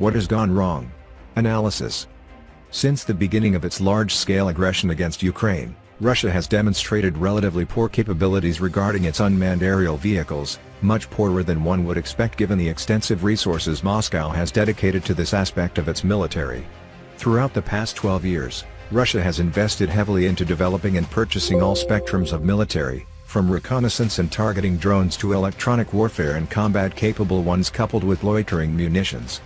What has gone wrong? Analysis. Since the beginning of its large-scale aggression against Ukraine, Russia has demonstrated relatively poor capabilities regarding its unmanned aerial vehicles, much poorer than one would expect given the extensive resources Moscow has dedicated to this aspect of its military. Throughout the past 12 years, Russia has invested heavily into developing and purchasing all spectrums of military, from reconnaissance and targeting drones to electronic warfare and combat-capable ones coupled with loitering munitions.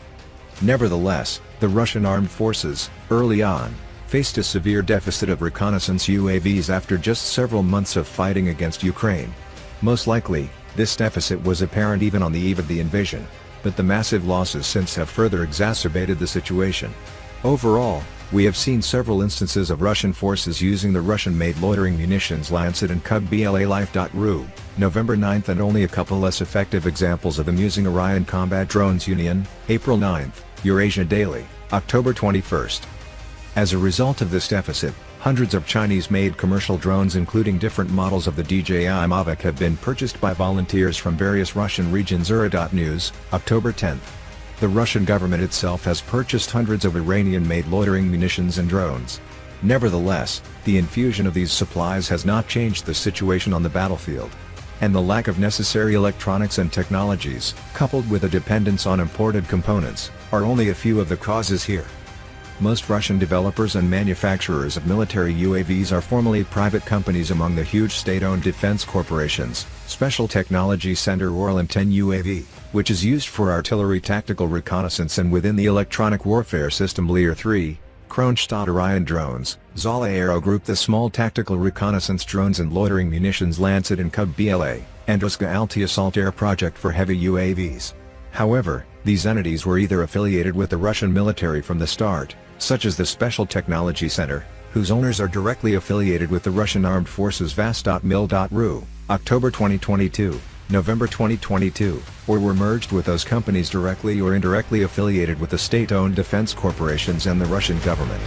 Nevertheless, the Russian armed forces, early on, faced a severe deficit of reconnaissance UAVs after just several months of fighting against Ukraine. Most likely, this deficit was apparent even on the eve of the invasion, but the massive losses since have further exacerbated the situation. Overall, we have seen several instances of Russian forces using the Russian-made loitering munitions Lancet and KUB-BLA Life.Ru, November 9, and only a couple less effective examples of them using Orion combat drones UNIAN, April 9, EurAsia Daily, October 21. As a result of this deficit, hundreds of Chinese-made commercial drones including different models of the DJI Mavic have been purchased by volunteers from various Russian regions. EurAsia.News, October 10. The Russian government itself has purchased hundreds of Iranian-made loitering munitions and drones. Nevertheless, the infusion of these supplies has not changed the situation on the battlefield. And the lack of necessary electronics and technologies, coupled with a dependence on imported components, are only a few of the causes here. Most Russian developers and manufacturers of military UAVs are formally private companies among the huge state-owned defense corporations, Special Technology Center Orion 10 UAV, which is used for artillery tactical reconnaissance, and within the electronic warfare system Lear 3, Kronstadt Orion drones, Zala Aero Group the small tactical reconnaissance drones and loitering munitions Lancet and KUB-BLA, and Uska Alti Assault Air Project for heavy UAVs. However, these entities were either affiliated with the Russian military from the start, such as the Special Technology Center, whose owners are directly affiliated with the Russian Armed Forces VAS.mil.ru, October 2022, November 2022, or were merged with those companies directly or indirectly affiliated with the state-owned defense corporations and the Russian government.